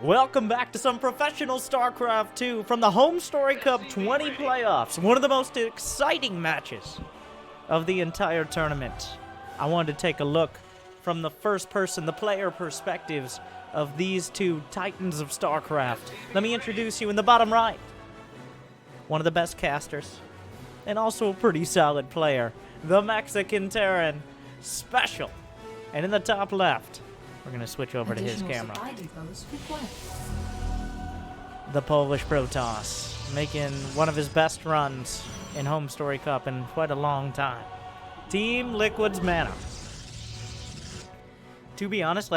Welcome back to some professional StarCraft 2 from the Homestory Cup 20 playoffs. One of the most exciting matches of the entire tournament. I wanted to take a look from the first person, the player perspectives of these two titans of StarCraft. Let me introduce you in the bottom right. One of the best casters, and also a pretty solid player, the Mexican Terran, Special. And in the top left, we're going to switch over to his camera. The Polish Protoss, making one of his best runs in Homestory Cup in quite a long time. Team Liquid's Mana. To be honest,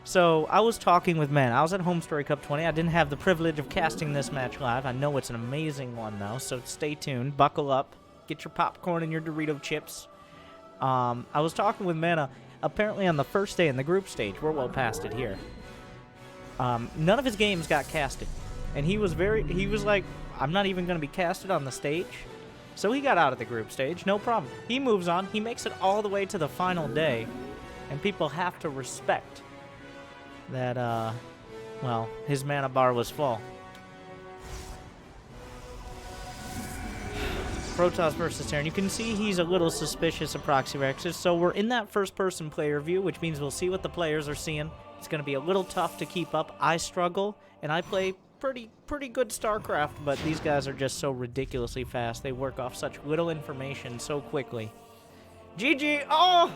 so I was talking with Mana. I was at Homestory Cup 20. I didn't have the privilege of casting this match live. I know it's an amazing one, though, so stay tuned. Buckle up. Get your popcorn and your Dorito chips. I was talking with Mana. Apparently on the first day in the group stage, we're well past it here, none of his games got casted. And he was like, I'm not even going to be casted on the stage. So he got out of the group stage, no problem. He moves on, he makes it all the way to the final day. And people have to respect that, well, his mana bar was full. Protoss versus Terran. You can see he's a little suspicious of Proxy Rexes, so we're in that first-person player view, which means we'll see what the players are seeing. It's going to be a little tough to keep up. I struggle, and I play pretty good StarCraft, but these guys are just so ridiculously fast. They work off such little information so quickly. GG! Oh!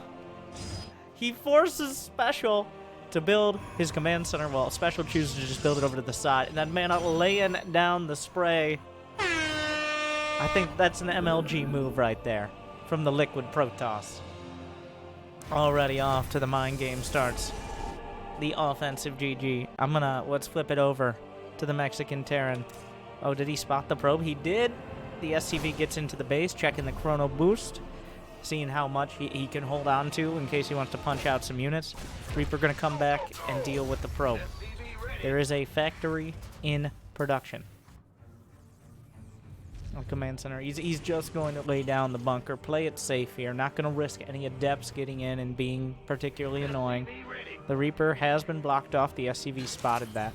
He forces Special to build his command center. Well, Special chooses to just build it over to the side, and then Mana laying down the spray. I think that's an MLG move right there from the Liquid Protoss. Already off to the mind game starts. The offensive GG. Let's flip it over to the Mexican Terran. Oh, did he spot the probe? He did. The SCV gets into the base, checking the chrono boost, seeing how much he can hold on to in case he wants to punch out some units. Reaper going to come back and deal with the probe. There is a factory in production. Command center. He's just going to lay down the bunker, play it safe here, not going to risk any adepts getting in and being particularly annoying. The Reaper has been blocked off. The SCV spotted that.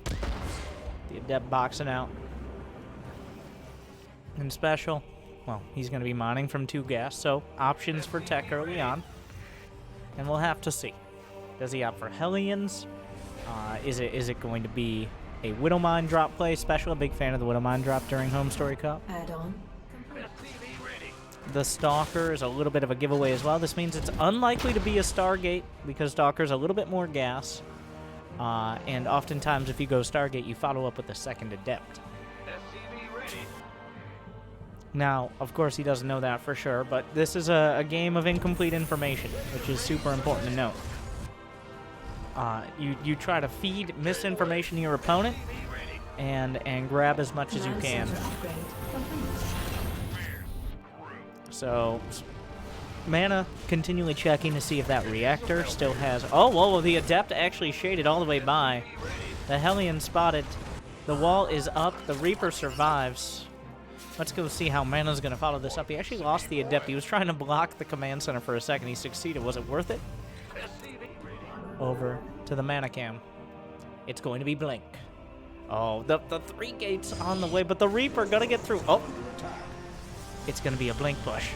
The adept boxing out. And Special, well, he's going to be mining from 2 gas, so options for tech early on. And we'll have to see. Does he opt for Hellions? Is it going to be a Widowmine drop play? Special, a big fan of the Widowmine drop during Homestory Cup. Add-on. The Stalker is a little bit of a giveaway as well. This means it's unlikely to be a Stargate because Stalker's a little bit more gas. And oftentimes if you go Stargate, you follow up with a second Adept. Now, of course, he doesn't know that for sure, but this is a game of incomplete information, which is super important to note. You try to feed misinformation to your opponent and grab as much as you can. So, Mana continually checking to see if that reactor still has... Oh, whoa, the Adept actually shaded all the way by. The Hellion spotted. The wall is up. The Reaper survives. Let's go see how Mana's going to follow this up. He actually lost the Adept. He was trying to block the command center for a second. He succeeded. Was it worth it? Over to the Mana Cam. It's going to be Blink. Oh, the 3 gates on the way, but the Reaper gonna get through. Oh, it's gonna be a Blink push.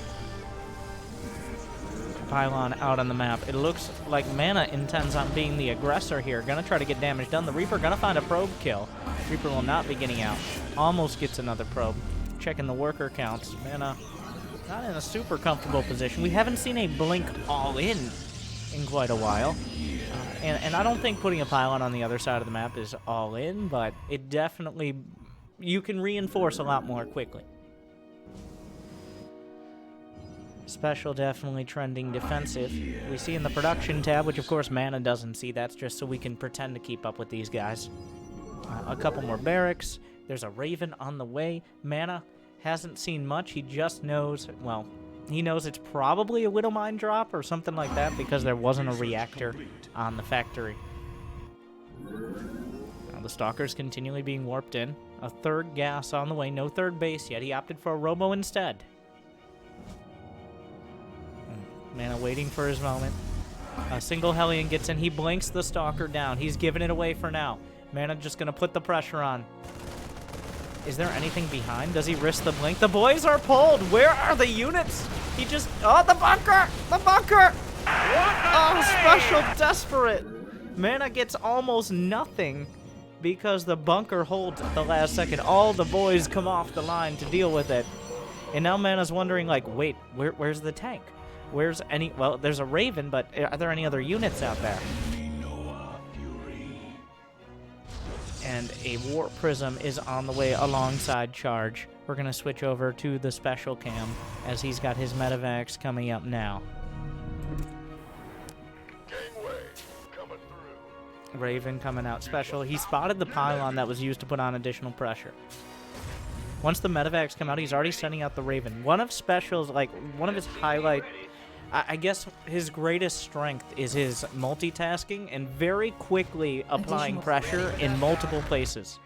Pylon out on the map. It looks like Mana intends on being the aggressor here. Gonna try to get damage done. The Reaper gonna find a probe kill. Reaper will not be getting out. Almost gets another probe. Checking the worker counts. Mana not in a super comfortable position. We haven't seen a Blink all in quite a while. And I don't think putting a pylon on the other side of the map is all in, but it definitely, you can reinforce a lot more quickly. Special definitely trending defensive. We see in the production tab, which of course Mana doesn't see, that's just so we can pretend to keep up with these guys. A couple more barracks. There's a Raven on the way. Mana hasn't seen much. He just knows, well, he knows it's probably a Widowmine drop or something like that because there wasn't a reactor on the factory. Now the Stalker's continually being warped in. A 3rd gas on the way. No 3rd base yet. He opted for a Robo instead. Mana waiting for his moment. A single Hellion gets in. He blinks the Stalker down. He's giving it away for now. Mana just gonna put the pressure on. Is there anything behind? Does he risk the blink? The boys are pulled. Where are the units? He just... Oh, the bunker! The bunker! Oh, Special desperate. Mana gets almost nothing because the bunker holds at the last second. All the boys come off the line to deal with it. And now Mana's wondering, like, wait, where's the tank? Where's any... Well, there's a Raven, but are there any other units out there? And a Warp Prism is on the way alongside Charge. We're going to switch over to the Special Cam as he's got his medevacs coming up now. Raven coming out Special. He spotted the pylon that was used to put on additional pressure. Once the medevacs come out, he's already sending out the Raven. One of Special's, like, one of his highlight... I guess his greatest strength is his multitasking and very quickly applying pressure in multiple places.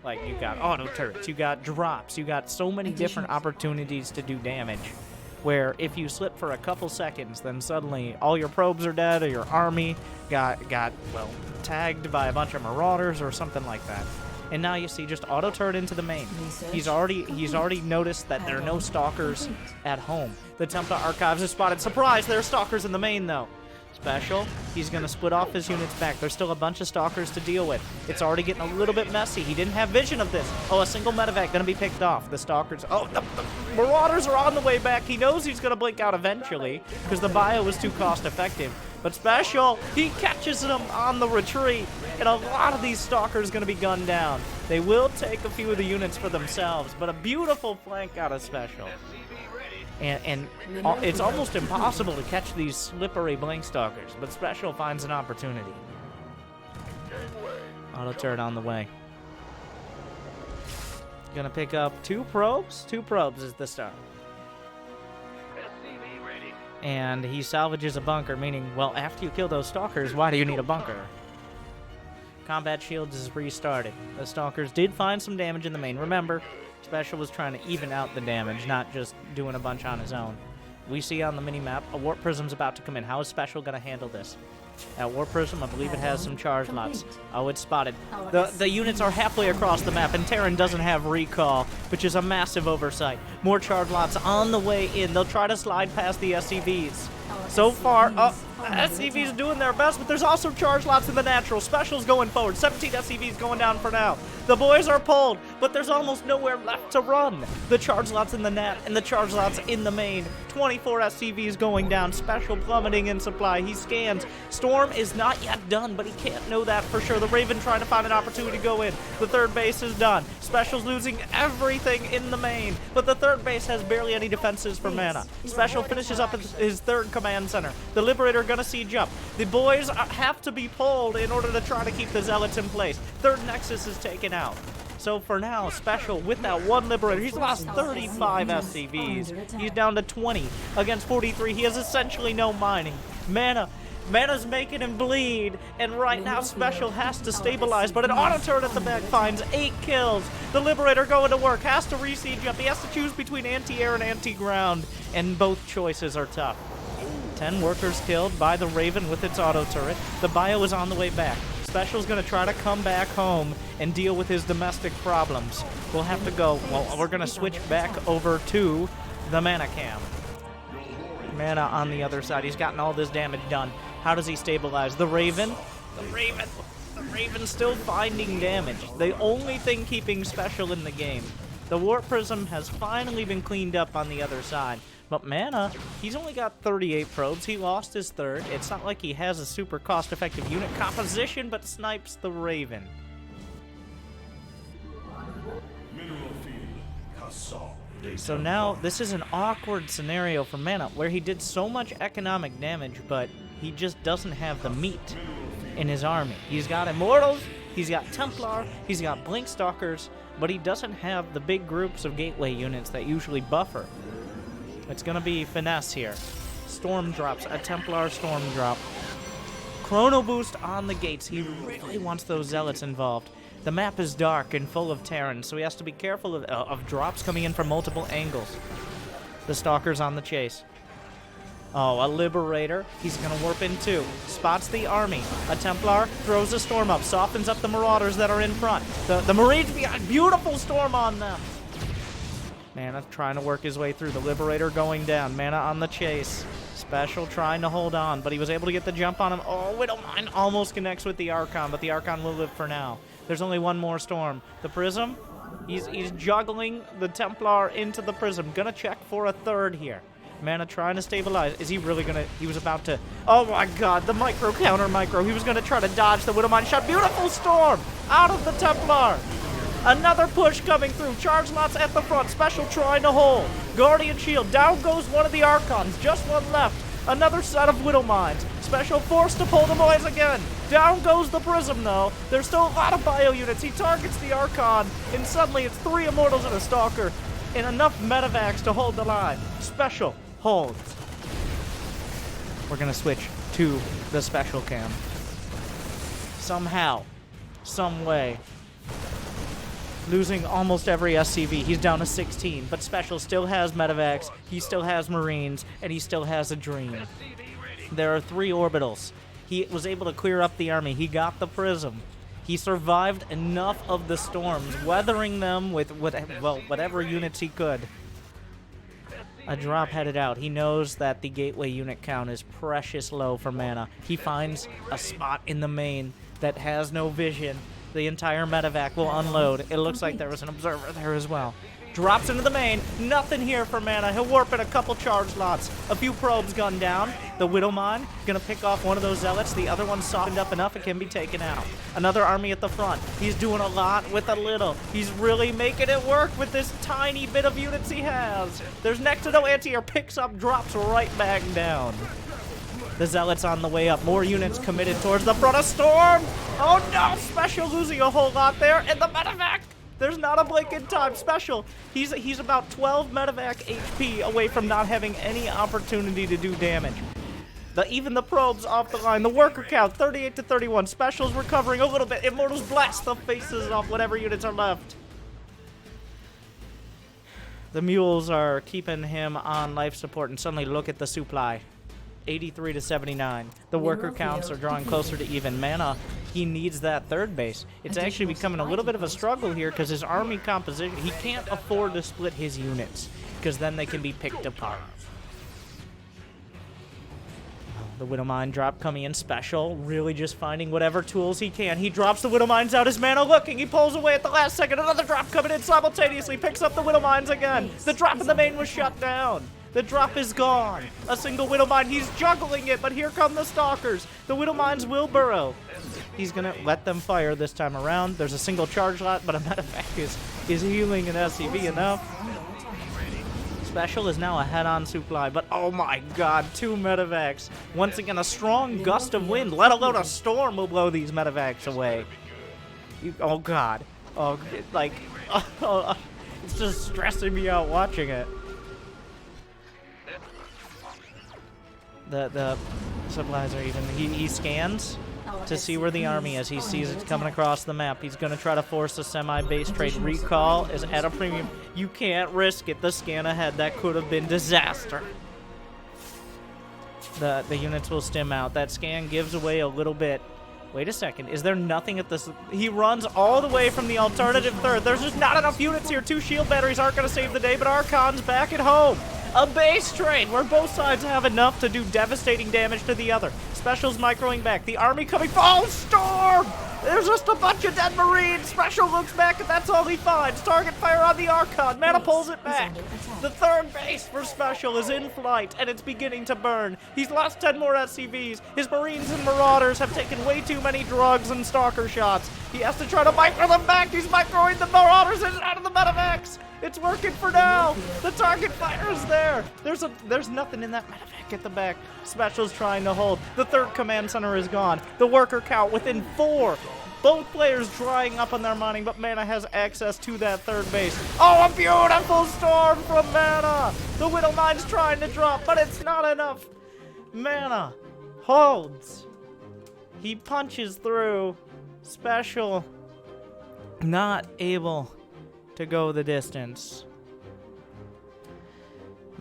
Like, you got auto turrets, you got drops, you got so many different opportunities to do damage, where if you slip for a couple seconds, then suddenly all your probes are dead, or your army got well, tagged by a bunch of marauders or something like that. And now you see just auto turret into the main. He's already noticed that there are no stalkers at home. The Templar Archives is spotted. Surprise! There are stalkers in the main though. Special. He's gonna split off his units back. There's still a bunch of stalkers to deal with. It's already getting a little bit messy. He didn't have vision of this. Oh, a single medevac gonna be picked off. The stalkers. Oh, the marauders are on the way back. He knows he's gonna blink out eventually because the bio was too cost effective. But Special, he catches them on the retreat, and a lot of these stalkers going to be gunned down. They will take a few of the units for themselves, but a beautiful flank out of Special. And it's almost impossible to catch these slippery blink stalkers, but Special finds an opportunity. Auto turret on the way. Gonna pick up 2 probes. 2 probes is the start. And he salvages a bunker, meaning, well, after you kill those stalkers, why do you need a bunker? Combat shields is restarted. The stalkers did find some damage in the main. Remember, Special was trying to even out the damage, not just doing a bunch on his own. We see on the mini-map, a Warp Prism's about to come in. How is Special going to handle this? At Warp Prism, I believe it has some charge lots. Oh, it's spotted. The units are halfway across the map, and Terran doesn't have recall, which is a massive oversight. More charge lots on the way in. They'll try to slide past the SCVs. So far, SCVs doing their best, but there's also charge lots in the natural. Special's going forward. 17 SCVs going down for now. The boys are pulled, but there's almost nowhere left to run. The charge lots in the nat and the charge lots in the main. 24 SCVs going down. Special plummeting in supply. He scans. Storm is not yet done, but he can't know that for sure. The Raven trying to find an opportunity to go in. The third base is done. Special's losing everything in the main, but the third base has barely any defenses for mana. Special finishes up his third command center. The Liberator gonna siege up. The boys have to be pulled in order to try to keep the Zealots in place. Third Nexus is taken out. So for now, Special with that one Liberator, he's lost 35 SCVs. He's down to 20 against 43. He has essentially no mining. Mana's making him bleed, and right now Special has to stabilize, but an auto turret at the back finds 8 kills. The Liberator going to work, has to re-siege up. He has to choose between anti-air and anti-ground, and both choices are tough. 10 workers killed by the Raven with its auto turret. The bio is on the way back. Special's going to try to come back home and deal with his domestic problems. We'll have to go, well, we're going to switch back over to the Mana Cam. Mana on the other side. He's gotten all this damage done. How does he stabilize? The Raven's still finding damage. The only thing keeping Special in the game. The Warp Prism has finally been cleaned up on the other side. But Mana, he's only got 38 probes. He lost his third. It's not like he has a super cost-effective unit composition, but snipes the Raven. So now, this is an awkward scenario for Mana, where he did so much economic damage, but he just doesn't have the meat in his army. He's got Immortals, he's got Templar, he's got Blink Stalkers, but he doesn't have the big groups of gateway units that usually buffer. It's going to be finesse here. Storm drops. A Templar Storm drop. Chrono Boost on the gates. He really wants those Zealots involved. The map is dark and full of Terran, so he has to be careful of drops coming in from multiple angles. The Stalker's on the chase. Oh, a Liberator. He's going to warp in too. Spots the army. A Templar throws a storm up. Softens up the Marauders that are in front. The Marines behind. Beautiful storm on them. Mana trying to work his way through. The Liberator going down. Mana on the chase. Special trying to hold on, but he was able to get the jump on him. Oh, Widowmine almost connects with the Archon, but the Archon will live for now. There's only one more storm. The Prism, he's juggling the Templar into the Prism. Gonna check for a third here. Mana trying to stabilize. Is he really gonna? He was about to. Oh my god, the micro counter micro. He was gonna try to dodge the Widowmine shot. Beautiful storm out of the Templar. Another push coming through. Charge lots at the front. Special trying to hold. Guardian Shield. Down goes one of the Archons. Just one left. Another set of Widowmines. Special forced to pull the boys again. Down goes the Prism, though. There's still a lot of bio units. He targets the Archon, and suddenly it's 3 Immortals and a Stalker, and enough Medivacs to hold the line. Special holds. We're going to switch to the Special cam. Somehow, some way. Losing almost every SCV. He's down to 16, but Special still has Medivacs, he still has Marines, and he still has a Dream. There are 3 orbitals. He was able to clear up the army. He got the Prism. He survived enough of the storms, weathering them with whatever units he could. A drop headed out. He knows that the gateway unit count is precious low for mana. He finds a spot in the main that has no vision. The entire medevac will unload. It looks like there was an observer there as well. Drops into the main. Nothing here for mana. He'll warp in a couple charge lots. A few probes gunned down. The Widowmine gonna pick off one of those zealots. The other one's softened up enough it can be taken out. Another army at the front. He's doing a lot with a little. He's really making it work with this tiny bit of units he has. There's next to no anti-air. Picks up, drops right back down. The Zealots on the way up. More units committed towards the Protoss storm. Oh no! Special losing a whole lot there. And the medevac! There's not a blink in time. Special. He's about 12 medevac HP away from not having any opportunity to do damage. Even the probes off the line. The worker count, 38 to 31. Special's recovering a little bit. Immortals blast the faces off whatever units are left. The mules are keeping him on life support, and suddenly look at the supply. 83 to 79. The worker counts are drawing closer to even. Mana, he needs that third base. It's actually becoming a little bit of a struggle here because his army composition, he can't afford to split his units because then they can be picked apart. The Widowmine drop coming in. Special, really just finding whatever tools he can. He drops the Widowmines out. His mana looking. He pulls away at the last second. Another drop coming in simultaneously. Picks up the Widowmines again. The drop in the main was shut down. The drop is gone. A single Widowmine. He's juggling it, but here come the Stalkers. The Widowmines will burrow. He's going to let them fire this time around. There's a single charge lot, but a medevac is healing an SCV enough. Special is now a head-on supply, but oh my god, 2 medevacs. Once again, a strong gust of wind, let alone a storm, will blow these medevacs away. Oh god. Oh, it's just stressing me out watching it. The supplies are even. He scans to see where the army is. He sees it coming across the map. He's going to try to force a semi-base trade. Recall is at a premium. You can't risk it. The scan ahead. That could have been disaster. The units will stim out. That scan gives away a little bit. Wait a second. Is there nothing at this? He runs all the way from the alternative third. There's just not enough units here. 2 shield batteries aren't going to save the day, but Archon's back at home. A base trade where both sides have enough to do devastating damage to the other. Special's microing back. The army coming. Oh, storm! There's just a bunch of dead Marines. Special looks back, and that's all he finds. Target fire on the Archon. Mana pulls it back. The third base for Special is in flight, and it's beginning to burn. He's lost 10 more SCVs. His Marines and Marauders have taken way too many drugs and Stalker shots. He has to try to micro them back. He's microing the Marauders and out of the medevacs. It's working for now. The target fire is there. There's nothing in that medevac at the back. Special's trying to hold. The third command center is gone. The worker count within 4. Both players drying up on their mining, but Mana has access to that third base. Oh, a beautiful storm from Mana. The Widowmine's trying to drop, but it's not enough. Mana holds. He punches through. Special not able to go the distance.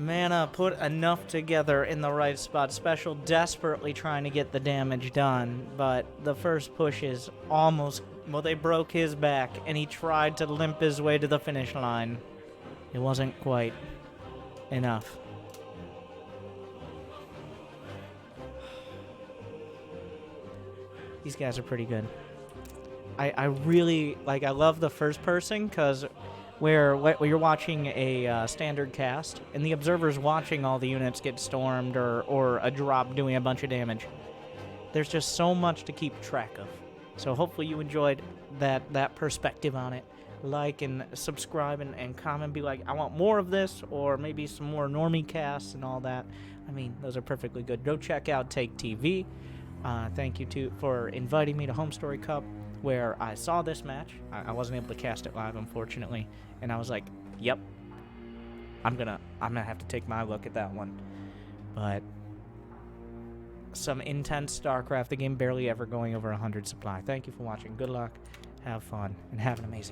Mana put enough together in the right spot. Special desperately trying to get the damage done, but the first push is almost... Well, they broke his back, and he tried to limp his way to the finish line. It wasn't quite enough. These guys are pretty good. I really, like, I love the first person, because where you're watching a standard cast, and the observer's watching all the units get stormed or a drop doing a bunch of damage. There's just so much to keep track of. So hopefully you enjoyed that perspective on it. Like and subscribe and comment. Be like, I want more of this, or maybe some more normie casts and all that. I mean, those are perfectly good. Go check out Take TV. Thank you for inviting me to Homestory Cup, where I saw this match. I wasn't able to cast it live, unfortunately, and I was like, yep, I'm gonna have to take my look at that one. But some intense Starcraft, the game barely ever going over 100 supply. Thank you for watching. Good luck, have fun, and have an amazing